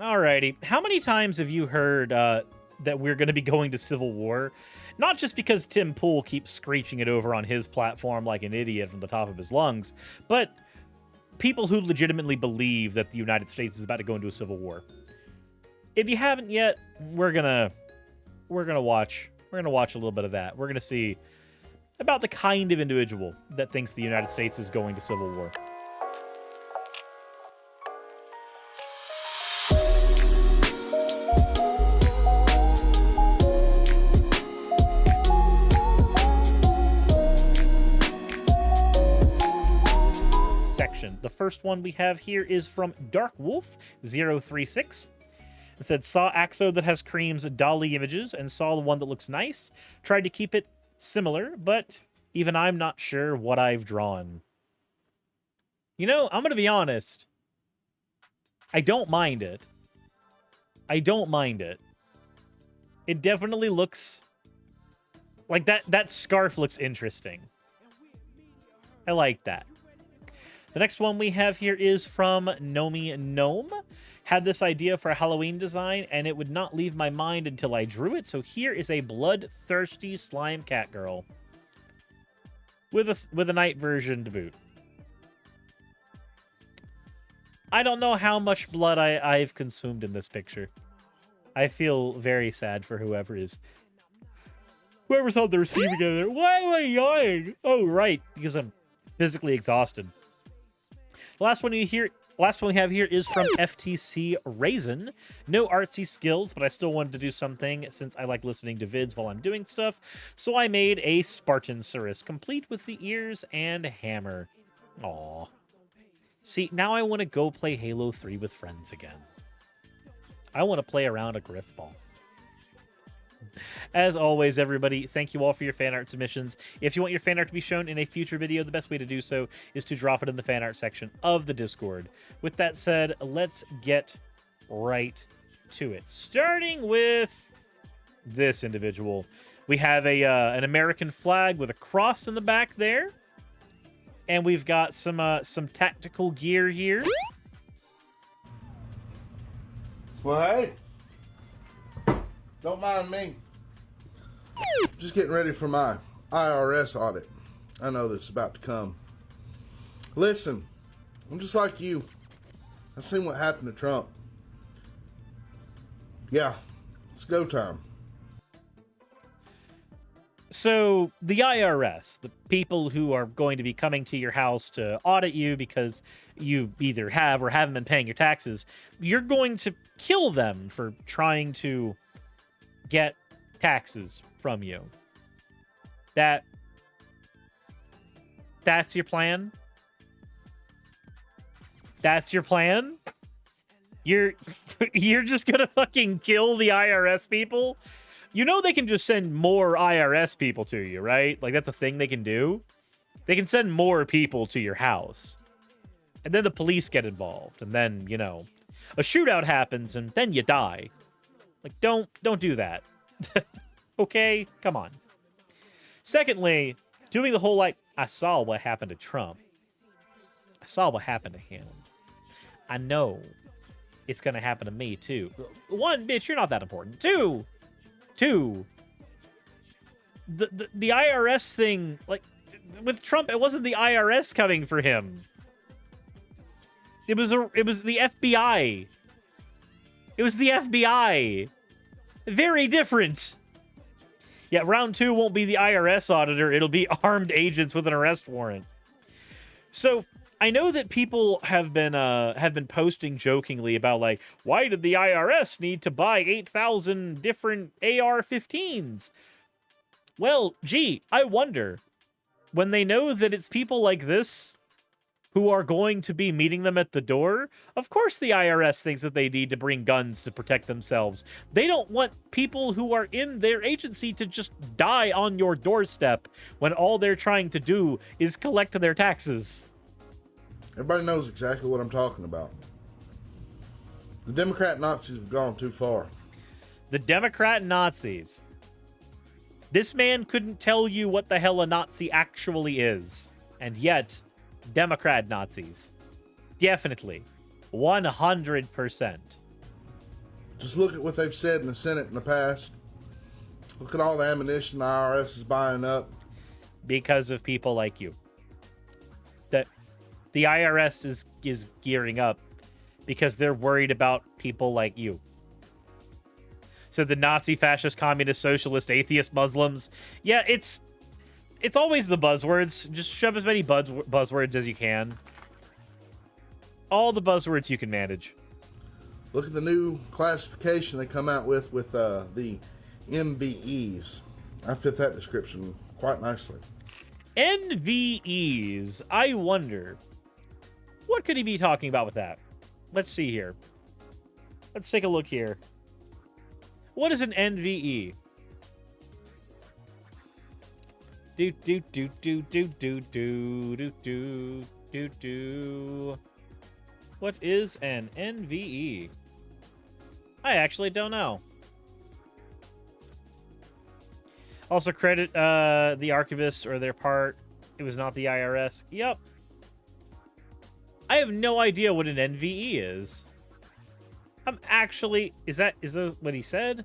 Alrighty. How many times have you heard that we're going to be going to civil war? Not just because Tim Pool keeps screeching it over on his platform like an idiot from the top of his lungs, but people who legitimately believe that the United States is about to go into a civil war. If you haven't yet, we're gonna watch a little bit of that. We're gonna see about the kind of individual that thinks the United States is going to civil war. The first one we have here is from Dark Wolf 036. It said, saw Axo that has Cream's Dolly images and saw the one that looks nice. Tried to keep it similar, but even I'm not sure what I've drawn. You know, I'm going to be honest. I don't mind it. I don't mind it. It definitely looks like that scarf looks interesting. I like that. The next one we have here is from Nomi Gnome. Had this idea for a Halloween design, and it would not leave my mind until I drew it. So here is a bloodthirsty slime cat girl with a night version to boot. I don't know how much blood I've consumed in this picture. I feel very sad for whoever's on the receiving end there. Why am I yawning? Oh, right, because I'm physically exhausted. The last one we have here is from FTC Raisin. No artsy skills, but I still wanted to do something since I like listening to vids while I'm doing stuff. So I made a Spartan Suris, complete with the ears and hammer. Aww. See, now I want to go play Halo 3 with friends again. I want to play around a Griff Ball. As always, everybody, thank you all for your fan art submissions. If you want your fan art to be shown in a future video, the best way to do so is to drop it in the fan art section of the Discord. With that said, let's get right to it. Starting with this individual. We have an American flag with a cross in the back there. And we've got some tactical gear here. Well, hey. Don't mind me. Just getting ready for my IRS audit. I know this is about to come. Listen, I'm just like you. I've seen what happened to Trump. Yeah, it's go time. So the IRS, the people who are going to be coming to your house to audit you because you either have or haven't been paying your taxes, you're going to kill them for trying to get taxes from you. That's your plan? That's your plan? You're just gonna fucking kill the IRS people? You know they can just send more IRS people to you, right? Like, that's a thing they can do. They can send more people to your house. And then the police get involved. And then, you know, a shootout happens and then you die. Like, don't do that. Okay? Come on. Secondly, doing the whole, like, I saw what happened to Trump. I saw what happened to him. I know it's gonna happen to me, too. One, bitch, you're not that important. Two, the IRS thing, like, with Trump, it wasn't the IRS coming for him. It was the FBI. It was the FBI. Very different. Yeah, round 2 won't be the IRS auditor. It'll be armed agents with an arrest warrant. So I know that people have been posting jokingly about, like, why did the IRS need to buy 8,000 different AR-15s? Well, gee, I wonder, when they know that it's people like this who are going to be meeting them at the door, of course the IRS thinks that they need to bring guns to protect themselves. They don't want people who are in their agency to just die on your doorstep when all they're trying to do is collect their taxes. Everybody knows exactly what I'm talking about. The Democrat Nazis have gone too far. The Democrat Nazis. This man couldn't tell you what the hell a Nazi actually is. And yet, Democrat Nazis. Definitely. 100%. Just look at what they've said in the Senate in the past. Look at all the ammunition the IRS is buying up. Because of people like you. That the IRS is gearing up because they're worried about people like you. So the Nazi, fascist, communist, socialist, atheist, Muslims. Yeah, it's always the buzzwords. Just shove as many buzzwords as you can. All the buzzwords you can manage. Look at the new classification they come out with the MBEs. I fit that description quite nicely. NVEs. I wonder, what could he be talking about with that? Let's see here. Let's take a look here. What is an NVE? Do do do do do do do do do do do. What is an NVE? I actually don't know. Also credit the archivists or their part. It was not the IRS. Yep. I have no idea what an NVE is. I'm actually... Is that what he said?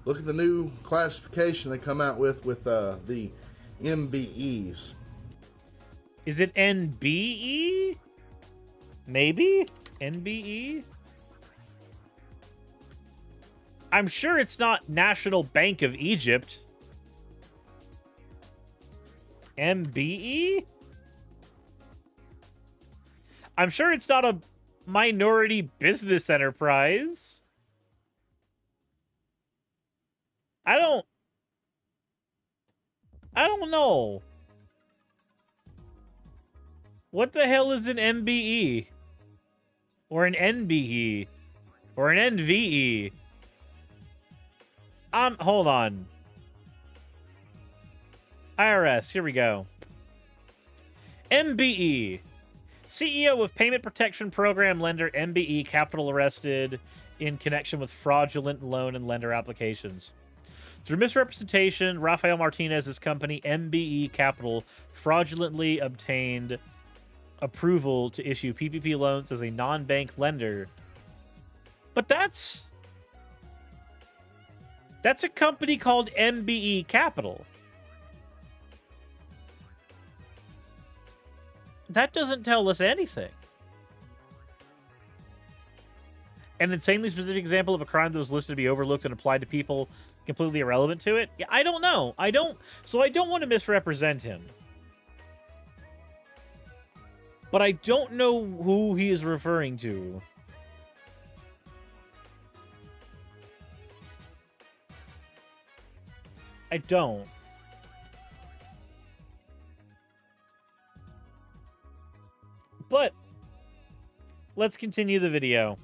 Look at the new classification they come out with the MBEs. Is it NBE? Maybe? NBE? I'm sure it's not National Bank of Egypt. MBE? I'm sure it's not a minority business enterprise. I don't know. What the hell is an MBE? Or an NBE? Or an NVE? Hold on. IRS, here we go. MBE. CEO of Payment Protection Program lender MBE Capital arrested in connection with fraudulent loan and lender applications. Through misrepresentation, Rafael Martinez's company, MBE Capital, fraudulently obtained approval to issue PPP loans as a non-bank lender. But that's a company called MBE Capital. That doesn't tell us anything. An insanely specific example of a crime that was listed to be overlooked and applied to people completely irrelevant to it? Yeah, I don't know. So I don't want to misrepresent him. But I don't know who he is referring to. I don't. But let's continue the video.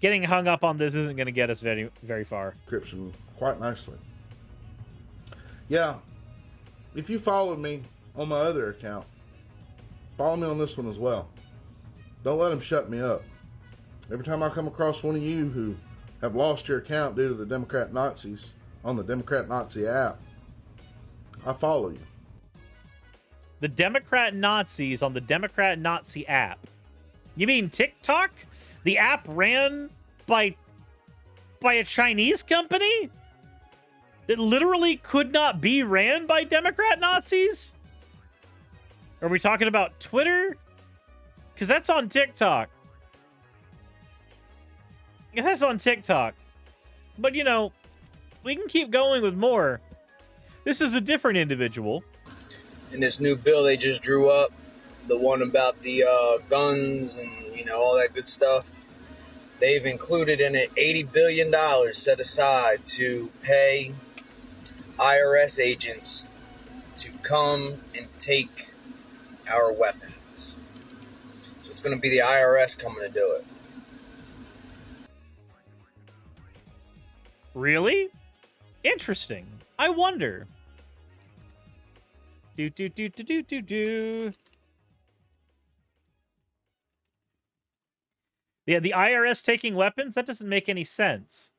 Getting hung up on this isn't going to get us very, very far. Description quite nicely. Yeah, if you followed me on my other account, follow me on this one as well. Don't let them shut me up. Every time I come across one of you who have lost your account due to the Democrat Nazis on the Democrat Nazi app, I follow you. The Democrat Nazis on the Democrat Nazi app. You mean TikTok? The app ran by a Chinese company that literally could not be ran by Democrat Nazis? Are we talking about Twitter? Because that's on TikTok. I guess that's on TikTok. But, you know, we can keep going with more. This is a different individual. In this new bill they just drew up, the one about the guns and, you know, all that good stuff, they've included in it $80 billion set aside to pay IRS agents to come and take our weapons. So it's going to be the IRS coming to do it. Really? Interesting. I wonder. Do. Yeah, the IRS taking weapons? That doesn't make any sense.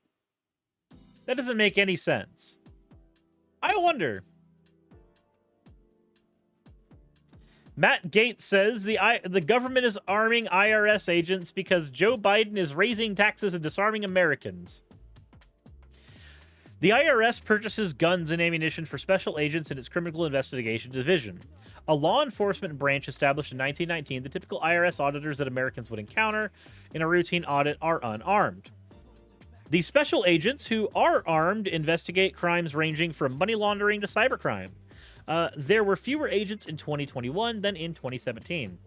That doesn't make any sense. I wonder. Matt Gates says the government is arming IRS agents because Joe Biden is raising taxes and disarming Americans. The IRS purchases guns and ammunition for special agents in its Criminal Investigation Division, a law enforcement branch established in 1919. The typical IRS auditors that Americans would encounter in a routine audit are unarmed. The special agents who are armed investigate crimes ranging from money laundering to cybercrime. There were fewer agents in 2021 than in 2017.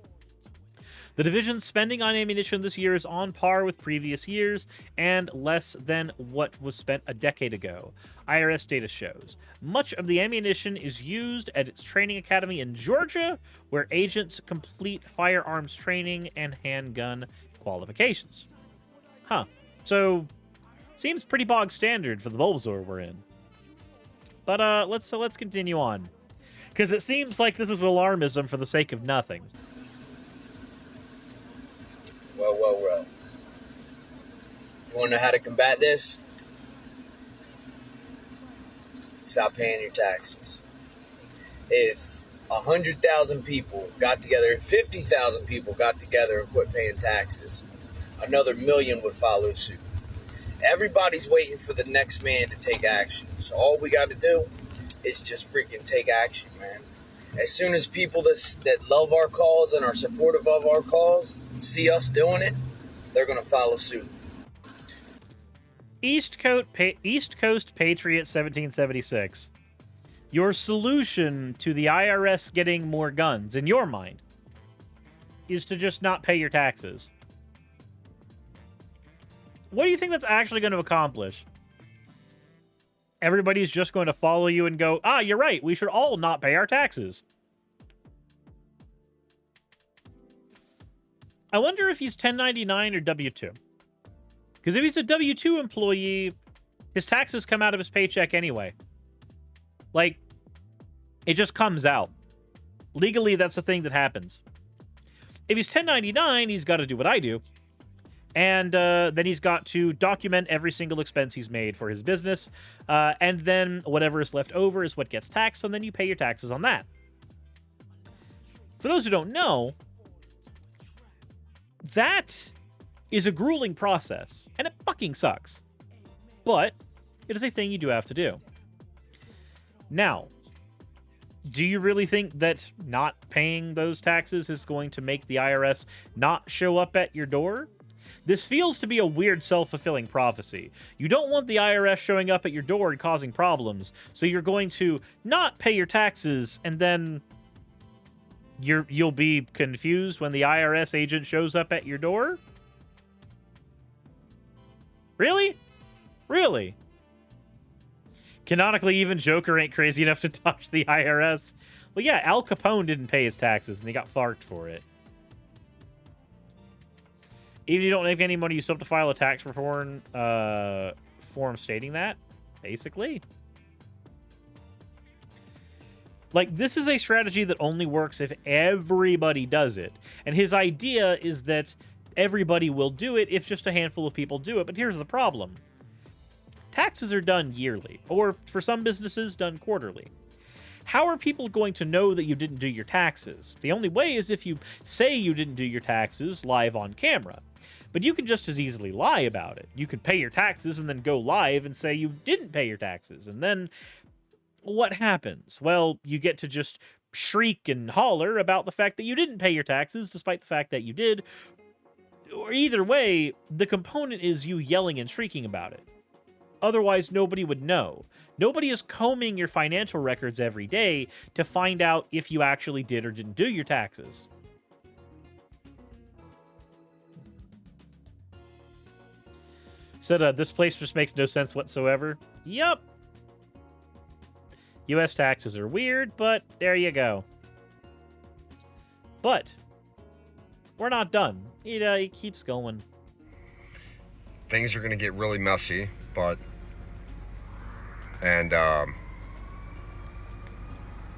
The division's spending on ammunition this year is on par with previous years and less than what was spent a decade ago, IRS data shows. Much of the ammunition is used at its training academy in Georgia, where agents complete firearms training and handgun qualifications. Huh. So, seems pretty bog standard for the Bulbasaur we're in. But let's continue on, because it seems like this is alarmism for the sake of nothing. Well. You want to know how to combat this? Stop paying your taxes. If 100,000 people got together, if 50,000 people got together and quit paying taxes, another million would follow suit. Everybody's waiting for the next man to take action. So all we got to do is just freaking take action, man. As soon as people that love our cause and are supportive of our cause see us doing it, they're going to follow suit. East Coast Patriot 1776. Your solution to the IRS getting more guns, in your mind, is to just not pay your taxes. What do you think that's actually going to accomplish? Everybody's just going to follow you and go, you're right, we should all not pay our taxes. I wonder if he's 1099 or W-2. Because if he's a W-2 employee, his taxes come out of his paycheck anyway. Like, it just comes out. Legally, that's the thing that happens. If he's 1099, he's got to do what I do. And then he's got to document every single expense he's made for his business. And then whatever is left over is what gets taxed, and then you pay your taxes on that. For those who don't know, that is a grueling process, and it fucking sucks. But it is a thing you do have to do. Now, do you really think that not paying those taxes is going to make the IRS not show up at your door? This feels to be a weird self-fulfilling prophecy. You don't want the IRS showing up at your door and causing problems, so you're going to not pay your taxes, and then you'll be confused when the IRS agent shows up at your door? Really? Really? Canonically, even Joker ain't crazy enough to touch the IRS. Well, yeah, Al Capone didn't pay his taxes, and he got farked for it. Even if you don't make any money, you still have to file a tax return form stating that, basically. Like, this is a strategy that only works if everybody does it. And his idea is that everybody will do it if just a handful of people do it. But here's the problem. Taxes are done yearly, or for some businesses, done quarterly. How are people going to know that you didn't do your taxes? The only way is if you say you didn't do your taxes live on camera. But you can just as easily lie about it. You can pay your taxes and then go live and say you didn't pay your taxes. And then what happens? Well, you get to just shriek and holler about the fact that you didn't pay your taxes despite the fact that you did. Or either way, the component is you yelling and shrieking about it. Otherwise, nobody would know. Nobody is combing your financial records every day to find out if you actually did or didn't do your taxes. Said, this place just makes no sense whatsoever. Yup. U.S. taxes are weird, but there you go. But we're not done. It keeps going. Things are going to get really messy, but... And,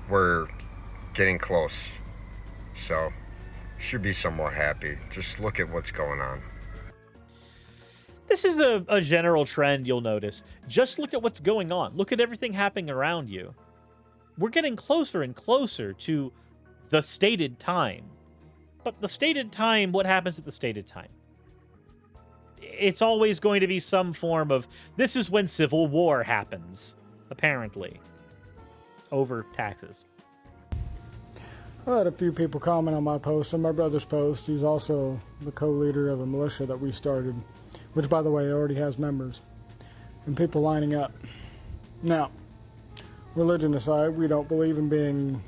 we're getting close. So, should be somewhat happy. Just look at what's going on. This is a general trend you'll notice. Just look at what's going on. Look at everything happening around you. We're getting closer and closer to the stated time. But the stated time, what happens at the stated time? It's always going to be some form of, this is when civil war happens, apparently, over taxes. I had a few people comment on my post and my brother's post. He's also the co-leader of a militia that we started, which, by the way, already has members, and people lining up. Now, religion aside, we don't believe in being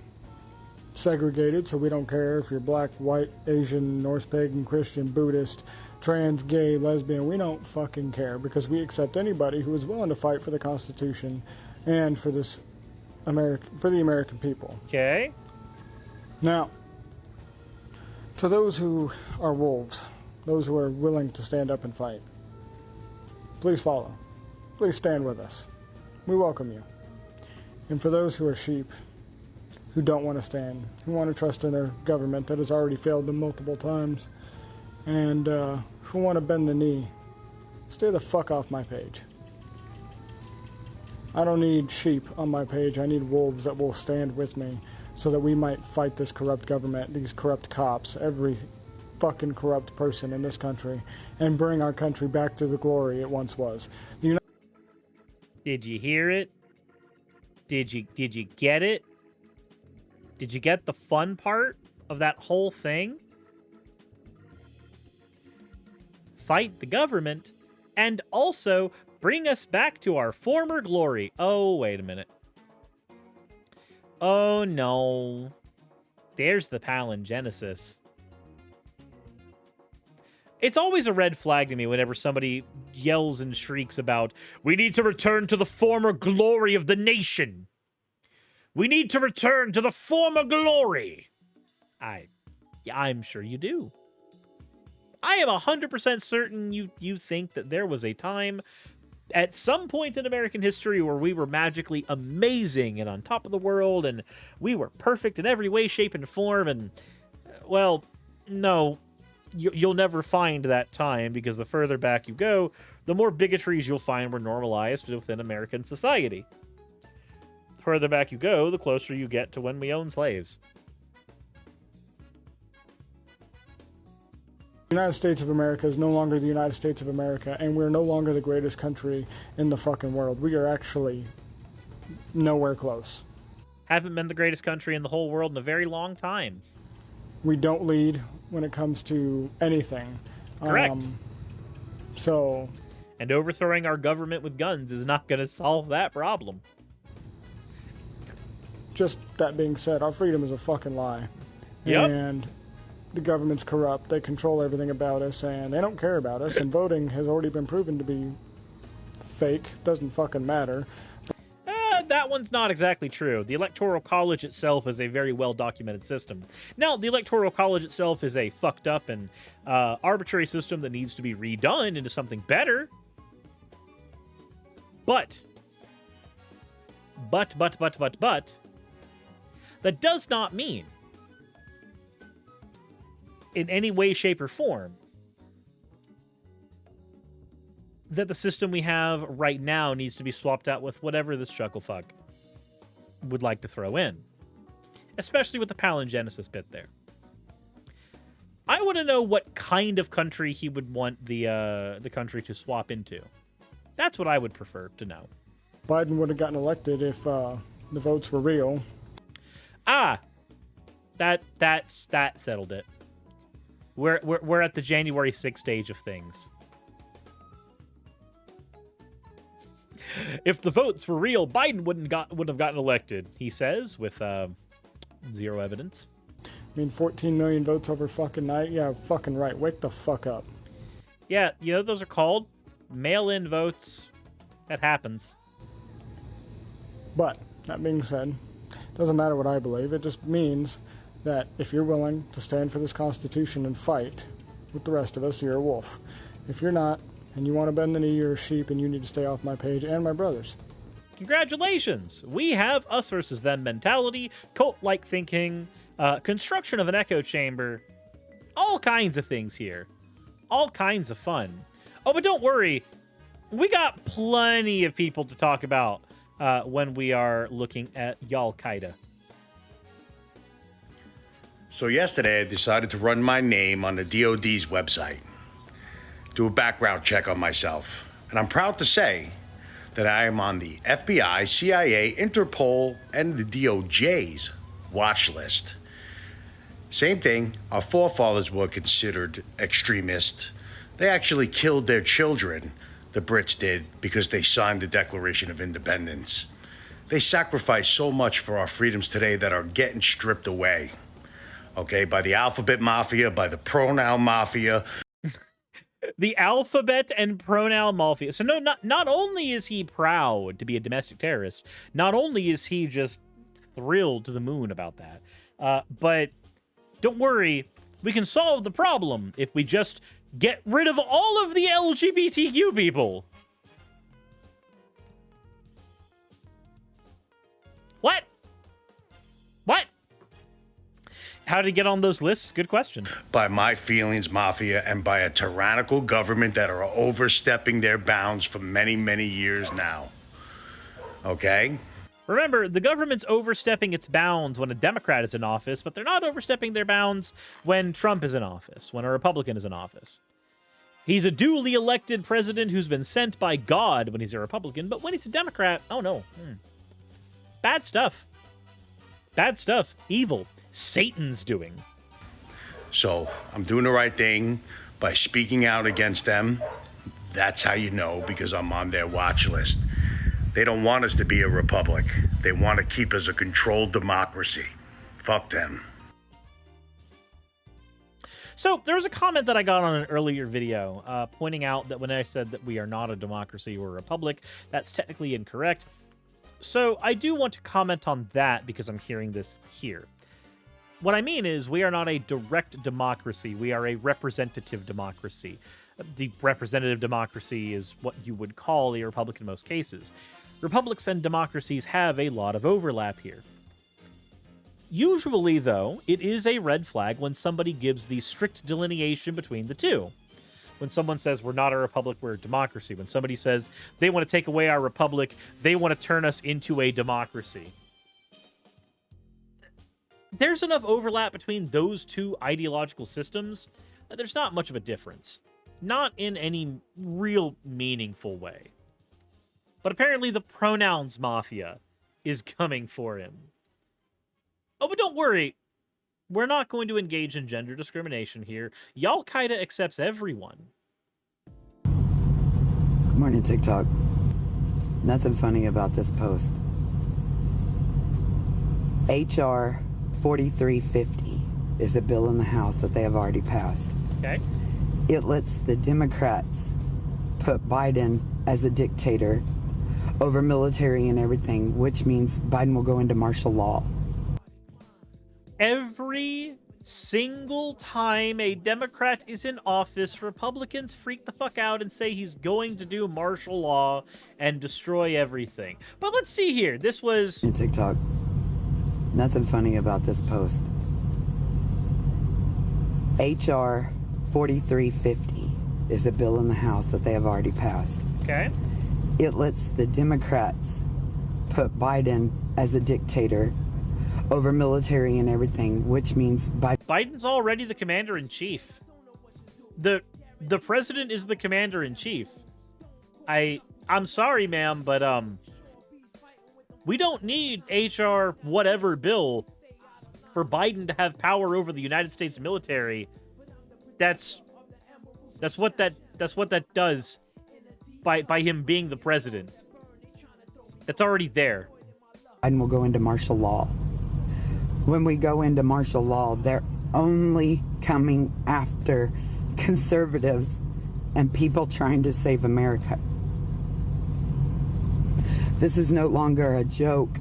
segregated, so we don't care if you're black, white, Asian, Norse pagan, Christian, Buddhist, trans, gay, lesbian. We don't fucking care, because we accept anybody who is willing to fight for the Constitution and for this for the American people. Okay. Now, to those who are wolves, those who are willing to stand up and fight, please follow. Please stand with us. We welcome you. And for those who are sheep, who don't want to stand, who want to trust in their government that has already failed them multiple times, and who want to bend the knee, stay the fuck off my page. I don't need sheep on my page. I need wolves that will stand with me so that we might fight this corrupt government, these corrupt cops, every fucking corrupt person in this country, and bring our country back to the glory it once was. Did you hear it? Did you get it? Did you get the fun part of that whole thing? Fight the government and also bring us back to our former glory. Oh, wait a minute. Oh, no. There's the palingenesis. It's always a red flag to me whenever somebody yells and shrieks about, we need to return to the former glory of the nation. We need to return to the former glory. I'm sure you do. I am 100% certain you think that there was a time at some point in American history where we were magically amazing and on top of the world and we were perfect in every way, shape, and form. And, well, no, you'll never find that time, because the further back you go, the more bigotries you'll find were normalized within American society. The further back you go, the closer you get to when we owned slaves. The United States of America is no longer the United States of America, and we're no longer the greatest country in the fucking world. We are actually nowhere close. Haven't been the greatest country in the whole world in a very long time. We don't lead when it comes to anything. Correct. And overthrowing our government with guns is not going to solve that problem. Just that being said, our freedom is a fucking lie. Yep. And the government's corrupt. They control everything about us, and they don't care about us. And voting has already been proven to be fake. Doesn't fucking matter. That one's not exactly true. The Electoral College itself is a very well-documented system. Now, the Electoral College itself is a fucked up and arbitrary system that needs to be redone into something better. But, that does not mean, in any way, shape, or form, that the system we have right now needs to be swapped out with whatever this chucklefuck would like to throw in. Especially with the palingenesis bit there. I want to know what kind of country he would want the country to swap into. That's what I would prefer to know. Biden would have gotten elected if the votes were real. That settled it. We're at the January 6th stage of things. If the votes were real, Biden wouldn't have gotten elected, he says, with zero evidence. I mean, 14 million votes over fucking night? Yeah, fucking right. Wake the fuck up. Yeah, you know what those are called? Mail-in votes. That happens. But, that being said, doesn't matter what I believe. It just means that if you're willing to stand for this Constitution and fight with the rest of us, you're a wolf. If you're not, and you want to bend the knee, you're a sheep, and you need to stay off my page and my brother's. Congratulations! We have us versus them mentality, cult-like thinking, construction of an echo chamber, all kinds of things here. All kinds of fun. Oh, but don't worry, we got plenty of people to talk about when we are looking at Y'allQueda. So yesterday I decided to run my name on the DoD's website, do a background check on myself, and I'm proud to say that I am on the FBI, CIA, Interpol, and the DOJ's watch list. Same thing, our forefathers were considered extremists. They actually killed their children, the Brits did, because they signed the Declaration of Independence. They sacrificed so much for our freedoms today that are getting stripped away. Okay, by the alphabet mafia, by the pronoun mafia. The alphabet and pronoun mafia. So no, not only is he proud to be a domestic terrorist, not only is he just thrilled to the moon about that, but don't worry, we can solve the problem if we just get rid of all of the LGBTQ people. What? What? How to get on those lists? Good question. By my feelings mafia and by a tyrannical government that are overstepping their bounds for many, many years now. Okay? Remember, the government's overstepping its bounds when a Democrat is in office, but they're not overstepping their bounds when Trump is in office, when a Republican is in office. He's a duly elected president who's been sent by God when he's a Republican, but when he's a Democrat, oh no. Bad stuff. Bad stuff. Evil. Satan's doing. So I'm doing the right thing by speaking out against them. That's how you know, because I'm on their watch list. They don't want us to be a republic. They want to keep us a controlled democracy. Fuck them. So there was a comment that I got on an earlier video pointing out that when I said that we are not a democracy or a republic, that's technically incorrect. So I do want to comment on that because I'm hearing this here. What I mean is we are not a direct democracy. We are a representative democracy. The representative democracy is what you would call a republic in most cases. Republics and democracies have a lot of overlap here. Usually, though, it is a red flag when somebody gives the strict delineation between the two. When someone says we're not a republic, we're a democracy. When somebody says they want to take away our republic, they want to turn us into a democracy. There's enough overlap between those two ideological systems that there's not much of a difference. Not in any real meaningful way. But apparently the pronouns mafia is coming for him. Oh, but don't worry. We're not going to engage in gender discrimination here. Y'allQueda accepts everyone. Good morning, TikTok. Nothing funny about this post. HR 4350 is a bill in the House that they have already passed. Okay. It lets the Democrats put Biden as a dictator over military and everything, which means Biden will go into martial law. Every single time a Democrat is in office, Republicans freak the fuck out and say he's going to do martial law and destroy everything. But let's see here. This was... In TikTok. Nothing funny about this post. HR 4350 is a bill in the House that they have already passed. Okay. It lets the Democrats put Biden as a dictator over military and everything, which means Biden's already the commander-in-chief. The president is the commander-in-chief. I'm sorry, ma'am, but we don't need HR whatever bill for Biden to have power over the United States military. That's what that does by him being the president. That's already there. Biden will go into martial law. When we go into martial law, they're only coming after conservatives and people trying to save America. This is no longer a joke.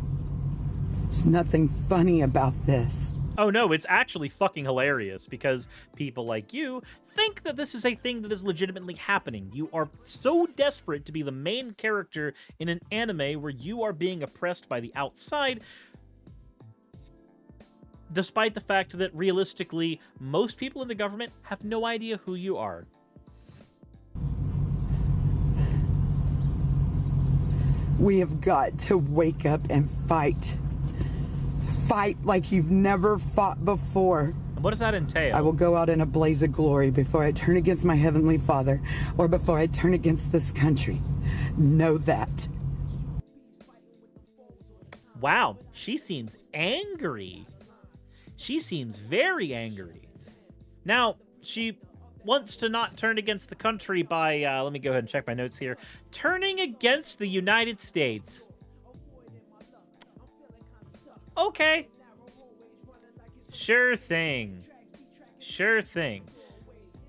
There's nothing funny about this. Oh no, it's actually fucking hilarious because people like you think that this is a thing that is legitimately happening. You are so desperate to be the main character in an anime where you are being oppressed by the outside, despite the fact that realistically, most people in the government have no idea who you are. We have got to wake up and fight. Fight like you've never fought before. What does that entail? I will go out in a blaze of glory before I turn against my Heavenly Father or before I turn against this country. Know that. Wow, she seems angry. She seems very angry. Now, she wants to not turn against the country by, let me go ahead and check my notes here, turning against the United States. Okay. Sure thing. Sure thing.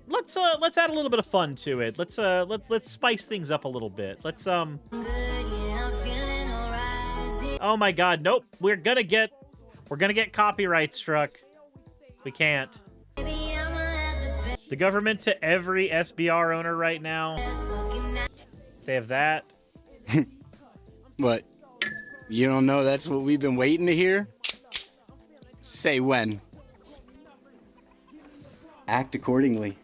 Let's add a little bit of fun to it. Let's spice things up a little bit. Oh my god, nope. We're gonna get copyright struck. We can't. The government to every SBR owner right now. They have that. What? You don't know that's what we've been waiting to hear? Say when. Act accordingly.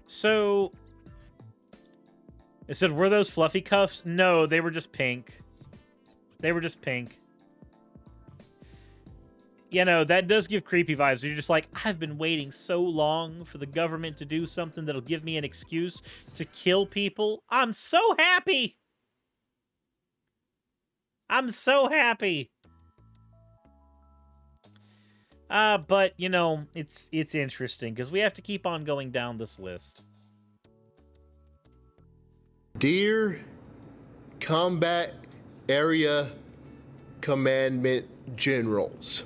So, it said, were those fluffy cuffs? No, they were just pink. They were just pink. You know, that does give creepy vibes. You're just like, I've been waiting so long for the government to do something that'll give me an excuse to kill people. I'm so happy. I'm so happy. But, you know, it's interesting because we have to keep on going down this list. Dear Combat Area Commandment Generals,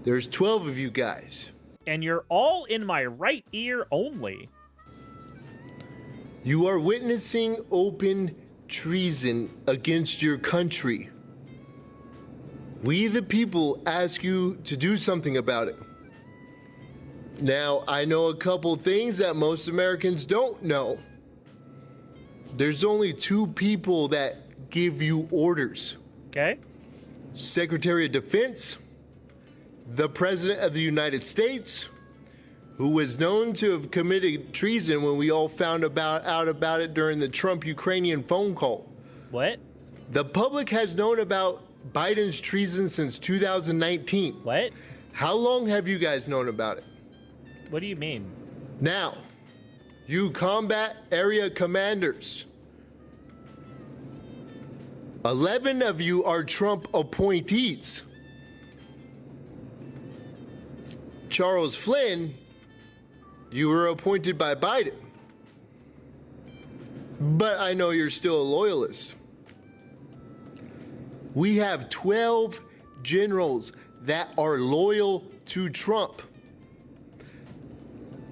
there's 12 of you guys. And you're all in my right ear only. You are witnessing open treason against your country. We, the people, ask you to do something about it. Now, I know a couple things that most Americans don't know. There's only two people that give you orders. Okay. Secretary of Defense, the President of the United States, who was known to have committed treason when we all found out about it during the Trump-Ukrainian phone call. What? The public has known about Biden's treason since 2019. What? How long have you guys known about it? What do you mean? Now, you combat area commanders. 11 of you are Trump appointees. Charles Flynn, you were appointed by Biden. But I know you're still a loyalist. We have 12 generals that are loyal to Trump.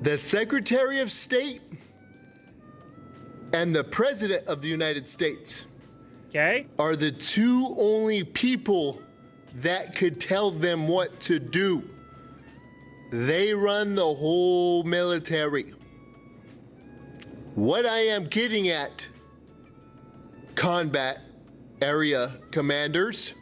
The Secretary of State and the President of the United States are the two only people that could tell them what to do. They run the whole military. What I am getting at, combat area commanders,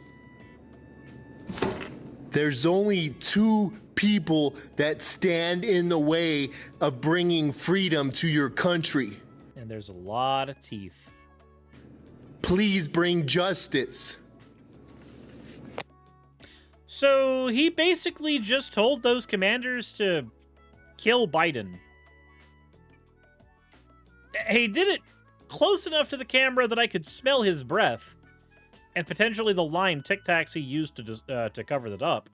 there's only two people that stand in the way of bringing freedom to your country. And there's a lot of teeth. Please bring justice. So he basically just told those commanders to kill Biden. He did it close enough to the camera that I could smell his breath, and potentially the lime Tic Tacs he used to cover that up.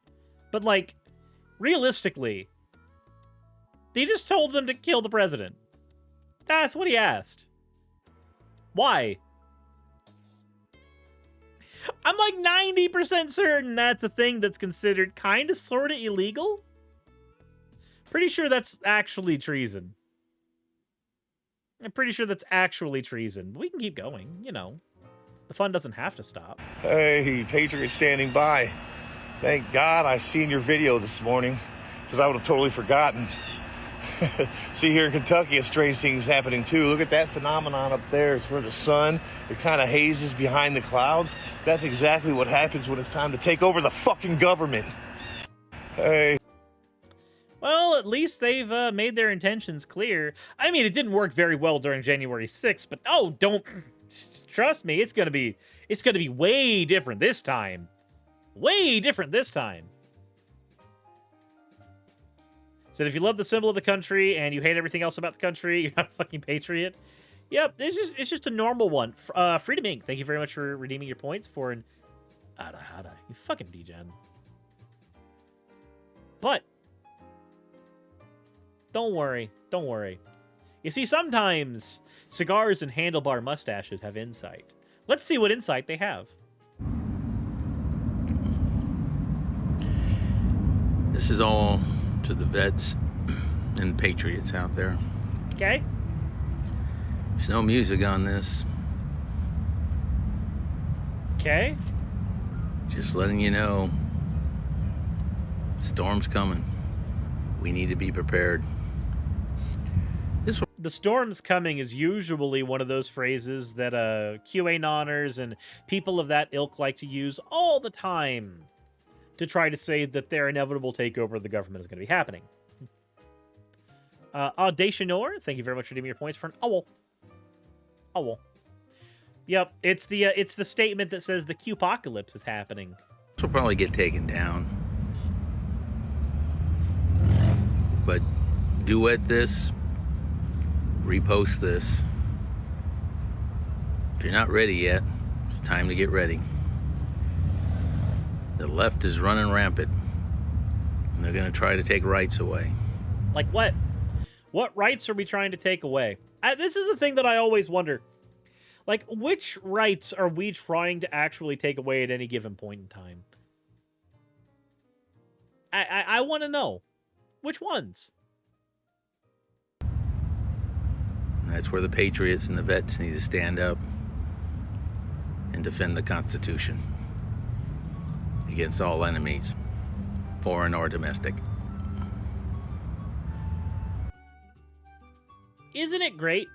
But, like, realistically, he just told them to kill the president. That's what he asked. Why? I'm like 90% certain that's a thing that's considered kind of sort of illegal. Pretty sure that's actually treason. I'm pretty sure that's actually treason. We can keep going, you know. The fun doesn't have to stop. Hey, Patriot standing by. Thank God I seen your video this morning, because I would have totally forgotten. See, here in Kentucky, a strange thing is happening too. Look at that phenomenon up there. It's where the sun, it kind of hazes behind the clouds. That's exactly what happens when it's time to take over the fucking government. Hey. Well, at least they've made their intentions clear. I mean, it didn't work very well during January 6th, but don't trust me, it's gonna be way different this time. Way different this time. Said if you love the symbol of the country and you hate everything else about the country, you're not a fucking patriot. Yep, it's just a normal one. Freedom Inc., thank you very much for redeeming your points for an Hada. You fucking degen. But don't worry. You see, sometimes cigars and handlebar mustaches have insight. Let's see what insight they have. This is all to the vets and patriots out there. Okay. There's no music on this. Okay. Just letting you know, storm's coming. We need to be prepared. The storm's coming is usually one of those phrases that QAnoners and people of that ilk like to use all the time to try to say that their inevitable takeover of the government is going to be happening. Audationor, thank you very much for giving your points for an owl. Owl. Yep, it's the statement that says the Q-apocalypse is happening. This will probably get taken down. But duet this, repost this. If you're not ready yet, it's time to get ready. The left is running rampant, and they're going to try to take rights away. Like what? What rights are we trying to take away? This is the thing that I always wonder. Like, which rights are we trying to actually take away at any given point in time? I want to know. Which ones? That's where the patriots and the vets need to stand up and defend the Constitution against all enemies, foreign or domestic. Isn't it great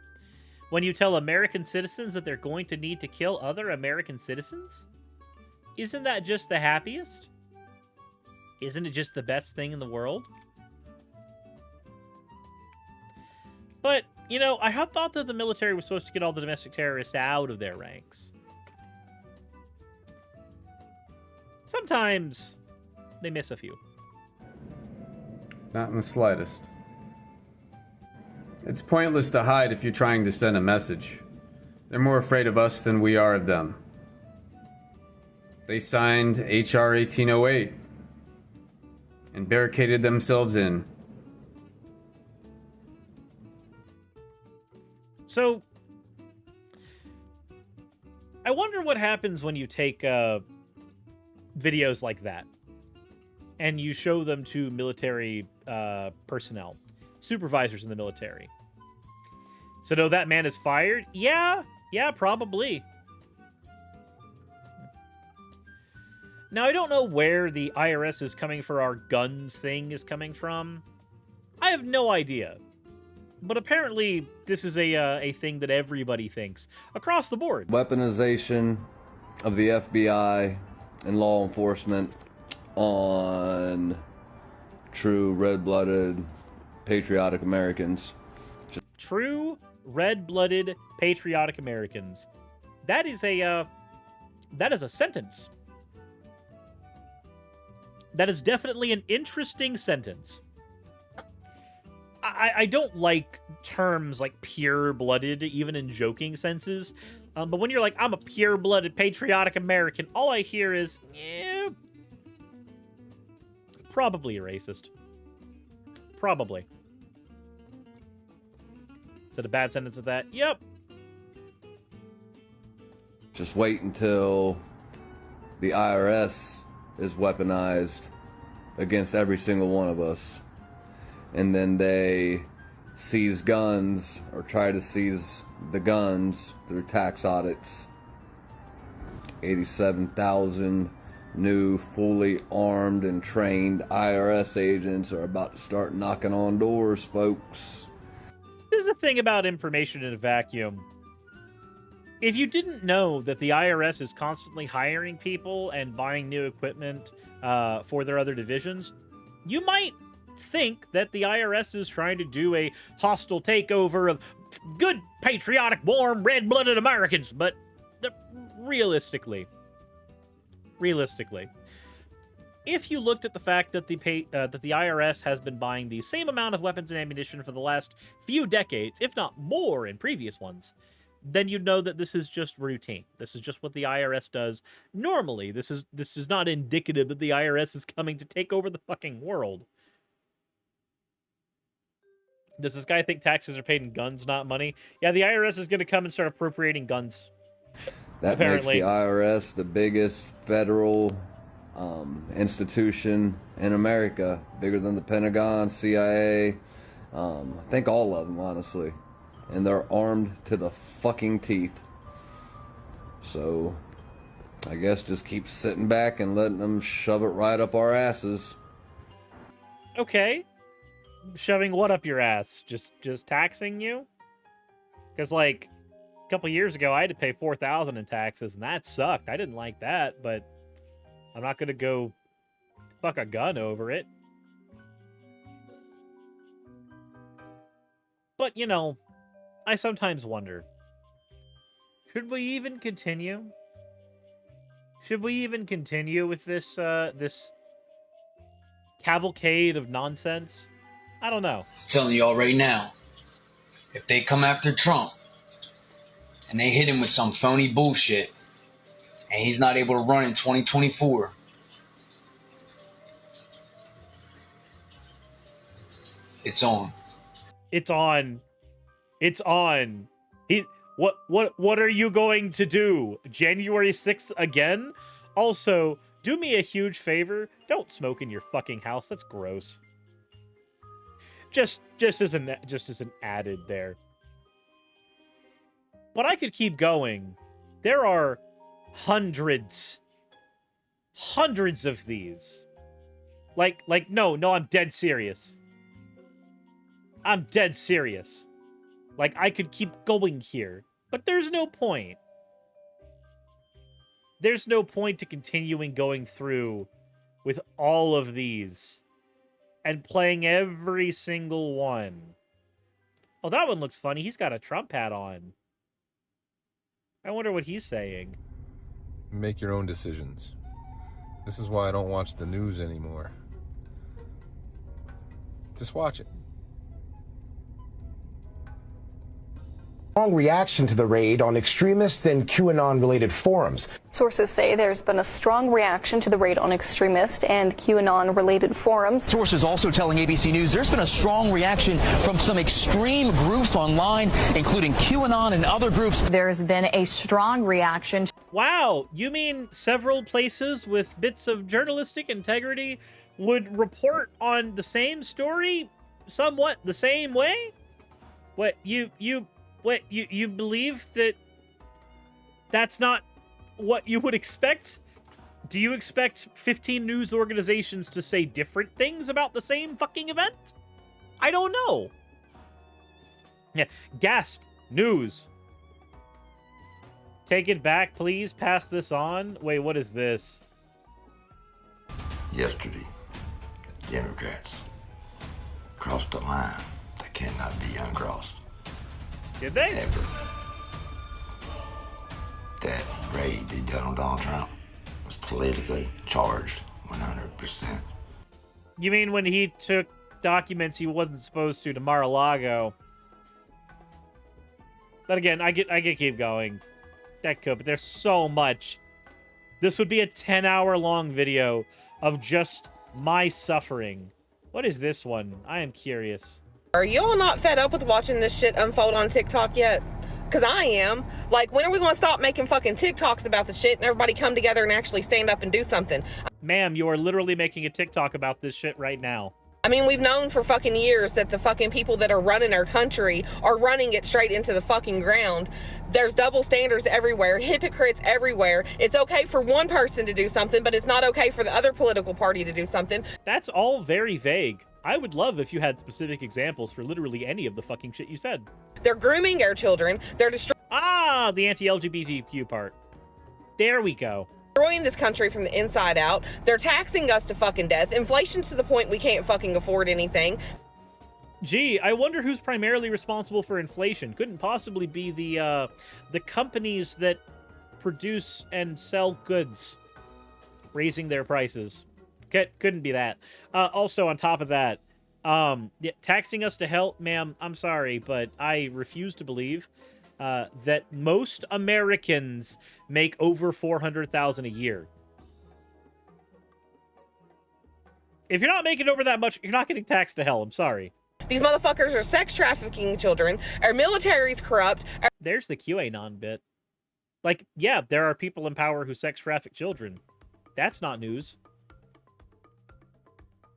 when you tell American citizens that they're going to need to kill other American citizens? Isn't that just the happiest? Isn't it just the best thing in the world? But, you know, I had thought that the military was supposed to get all the domestic terrorists out of their ranks. Sometimes they miss a few. Not in the slightest. It's pointless to hide if you're trying to send a message. They're more afraid of us than we are of them. They signed H.R. 1808 and barricaded themselves in. So, I wonder what happens when you take videos like that and you show them to military personnel, supervisors in the military. So, no, that man is fired? Yeah, probably. Now, I don't know where the IRS is coming for our guns thing is coming from. I have no idea. But apparently, this is a thing that everybody thinks across the board. Weaponization of the FBI and law enforcement on true red-blooded, patriotic Americans. True red-blooded, patriotic Americans. That is a sentence. That is definitely an interesting sentence. I don't like terms like pure-blooded, even in joking senses. But when you're like, I'm a pure-blooded, patriotic American, all I hear is, probably a racist. Probably. Is that a bad sentence at that? Yep. Just wait until the IRS is weaponized against every single one of us. And then they seize guns or try to seize the guns through tax audits. 87,000 new fully armed and trained IRS agents are about to start knocking on doors, folks. This is the thing about information in a vacuum. If you didn't know that the IRS is constantly hiring people and buying new equipment for their other divisions, you might think that the IRS is trying to do a hostile takeover of good, patriotic, warm, red-blooded Americans, but realistically, if you looked at the fact that the IRS has been buying the same amount of weapons and ammunition for the last few decades, if not more in previous ones, then you'd know that this is just routine. This is just what the IRS does normally. This is not indicative that the IRS is coming to take over the fucking world. Does this guy think taxes are paid in guns, not money? Yeah, the IRS is going to come and start appropriating guns. That apparently. makes the IRS the biggest federal institution in America, bigger than the Pentagon, CIA, I think all of them, honestly. And they're armed to the fucking teeth. So, I guess just keep sitting back and letting them shove it right up our asses. Okay. Shoving what up your ass? Just taxing you? Because, like, a couple years ago, I had to pay $4,000 in taxes, and that sucked. I didn't like that, but I'm not gonna go fuck a gun over it. But, you know, I sometimes wonder, should we even continue? Should we even continue with this, this cavalcade of nonsense? I don't know. I'm telling y'all right now, if they come after Trump and they hit him with some phony bullshit and he's not able to run in 2024, it's on. It's on. It's on. What are you going to do? January 6th again? Also, do me a huge favor. Don't smoke in your fucking house. That's gross. Just as an added there. But I could keep going. There are hundreds of these. Like no, I'm dead serious. I'm dead serious. Like, I could keep going here, but there's no point. There's no point to continuing going through with all of these and playing every single one. Oh, that one looks funny. He's got a Trump hat on. I wonder what he's saying. Make your own decisions. This is why I don't watch the news anymore. Just watch it. Strong reaction to the raid on extremist and QAnon-related forums. Sources say there's been a strong reaction to the raid on extremist and QAnon-related forums. Sources also telling ABC News there's been a strong reaction from some extreme groups online, including QAnon and other groups. There's been a strong reaction. Wow, you mean several places with bits of journalistic integrity would report on the same story somewhat the same way? What, you believe that that's not what you would expect? Do you expect 15 news organizations to say different things about the same fucking event? I don't know. Yeah, gasp, news. Take it back, please. Pass this on. Wait, what is this? Yesterday, Democrats crossed a line that cannot be uncrossed. Did they? Ever. That raid they done on Donald Trump was politically charged 100%. You mean when he took documents he wasn't supposed to mar-a-lago? But again, I get keep going. That could, but there's so much. This would be a 10-hour long video of just my suffering. What is this one? I am curious. Are y'all not fed up with watching this shit unfold on TikTok yet? Because I am. Like, when are we going to stop making fucking TikToks about the shit and everybody come together and actually stand up and do something? Ma'am, you are literally making a TikTok about this shit right now. I mean, we've known for fucking years that the fucking people that are running our country are running it straight into the fucking ground. There's double standards everywhere, hypocrites everywhere. It's okay for one person to do something, but it's not okay for the other political party to do something. That's all very vague. I would love if you had specific examples for literally any of the fucking shit you said. They're grooming our children. They're Ah, the anti-LGBTQ part. There we go. Destroying this country from the inside out. They're taxing us to fucking death. Inflation's to the point we can't fucking afford anything. Gee, I wonder who's primarily responsible for inflation. Couldn't possibly be the companies that produce and sell goods raising their prices. Couldn't be that. Also, on top of that, yeah, taxing us to hell, ma'am, I'm sorry, but I refuse to believe that most Americans make over $400,000 a year. If you're not making over that much, you're not getting taxed to hell. I'm sorry. These motherfuckers are sex trafficking children. Our military's corrupt. There's the QAnon bit. Like, yeah, there are people in power who sex traffic children. That's not news.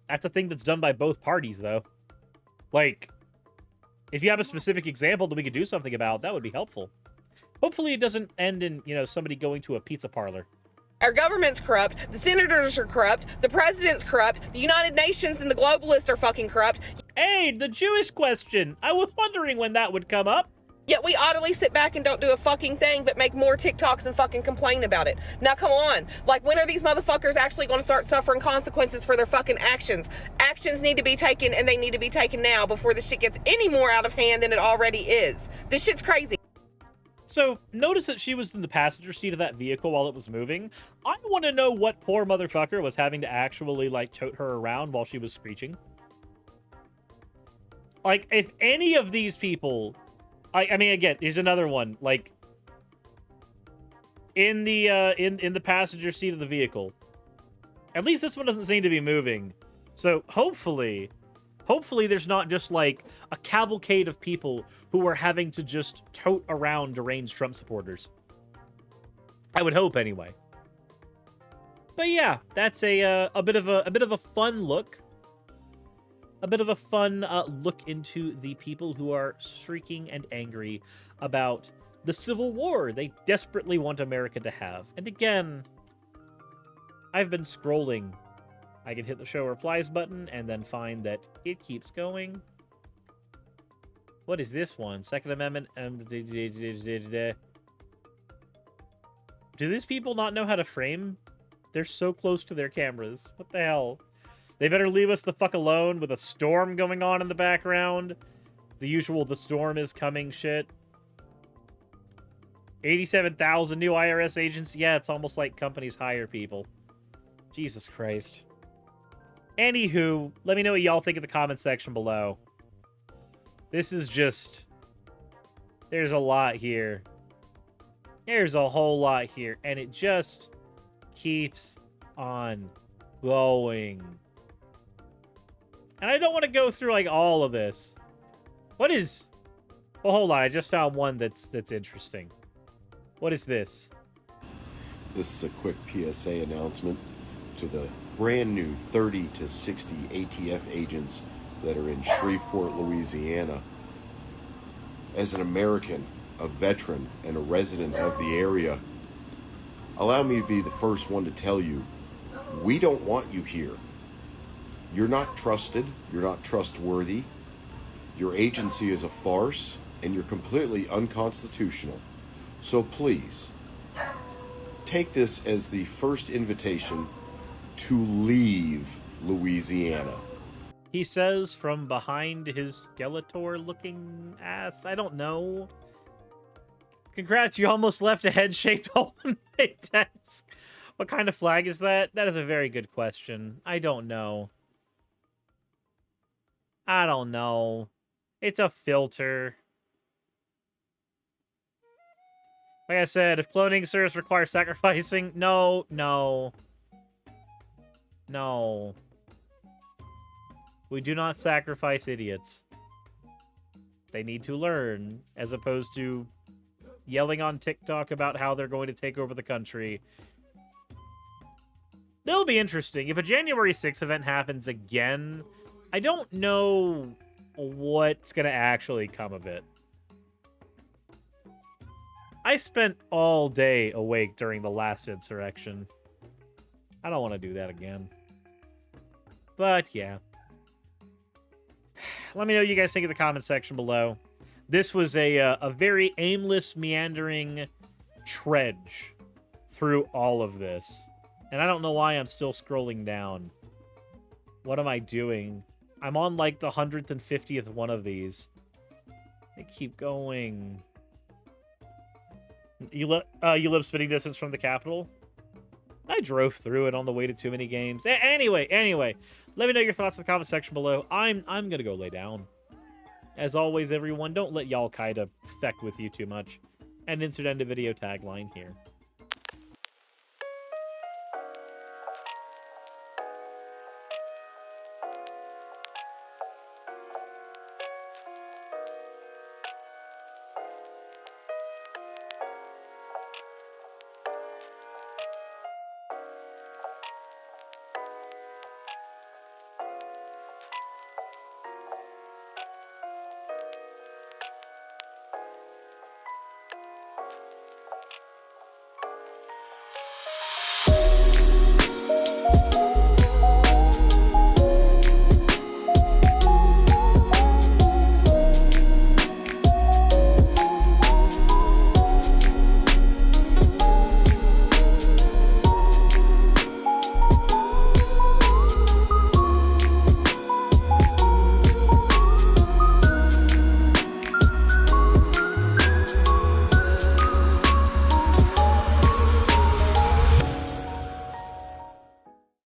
That's a thing that's done by both parties, though. Like, if you have a specific example that we could do something about, that would be helpful. Hopefully it doesn't end in, you know, somebody going to a pizza parlor. Our government's corrupt. The senators are corrupt. The president's corrupt. The United Nations and the globalists are fucking corrupt. Hey, the Jewish question. I was wondering when that would come up. Yet we oddly sit back and don't do a fucking thing but make more TikToks and fucking complain about it. Now come on. Like, when are these motherfuckers actually going to start suffering consequences for their fucking actions? Actions need to be taken, and they need to be taken now before this shit gets any more out of hand than it already is. This shit's crazy. So, notice that she was in the passenger seat of that vehicle while it was moving. I want to know what poor motherfucker was having to actually, like, tote her around while she was screeching. Like, if any of these people... I mean, again, here's another one. Like, in the in the passenger seat of the vehicle. At least this one doesn't seem to be moving. So, hopefully there's not just, like, a cavalcade of people who are having to just tote around deranged Trump supporters. I would hope, anyway. But yeah, that's a bit of a fun look. A bit of a fun look into the people who are shrieking and angry about the Civil War they desperately want America to have. And again, I've been scrolling. I can hit the show replies button and then find that it keeps going. What is this one? Second Amendment. Do these people not know how to frame? They're so close to their cameras. What the hell? They better leave us the fuck alone with a storm going on in the background. The usual "the storm is coming" shit. 87,000 new IRS agents. Yeah, it's almost like companies hire people. Jesus Christ. Anywho, let me know what y'all think in the comment section below. This is just... There's a lot here. There's a whole lot here. And it just keeps on going. And I don't want to go through, like, all of this. What is... Well, hold on. I just found one that's interesting. What is this? This is a quick PSA announcement to the brand new 30 to 60 ATF agents that are in Shreveport, Louisiana. As an American, a veteran, and a resident of the area, allow me to be the first one to tell you, we don't want you here. You're not trusted, you're not trustworthy, your agency is a farce, and you're completely unconstitutional. So please, take this as the first invitation to leave Louisiana. He says from behind his Skeletor-looking ass. I don't know. Congrats, you almost left a head-shaped hole in my desk. What kind of flag is that? That is a very good question. I don't know. I don't know. It's a filter. Like I said, if cloning service requires sacrificing, no. We do not sacrifice idiots. They need to learn, as opposed to yelling on TikTok about how they're going to take over the country. It'll be interesting. If a January 6th event happens again, I don't know what's going to actually come of it. I spent all day awake during the last insurrection. I don't want to do that again. But, yeah. Let me know what you guys think in the comment section below. This was a very aimless, meandering trudge through all of this. And I don't know why I'm still scrolling down. What am I doing? I'm on, like, the 150th one of these. They keep going. You live spitting distance from the Capitol? I drove through it on the way to too many games. Anyway, let me know your thoughts in the comment section below. I'm gonna go lay down. As always, everyone, don't let Y'allQueda feck with you too much. And insert end of video tagline here.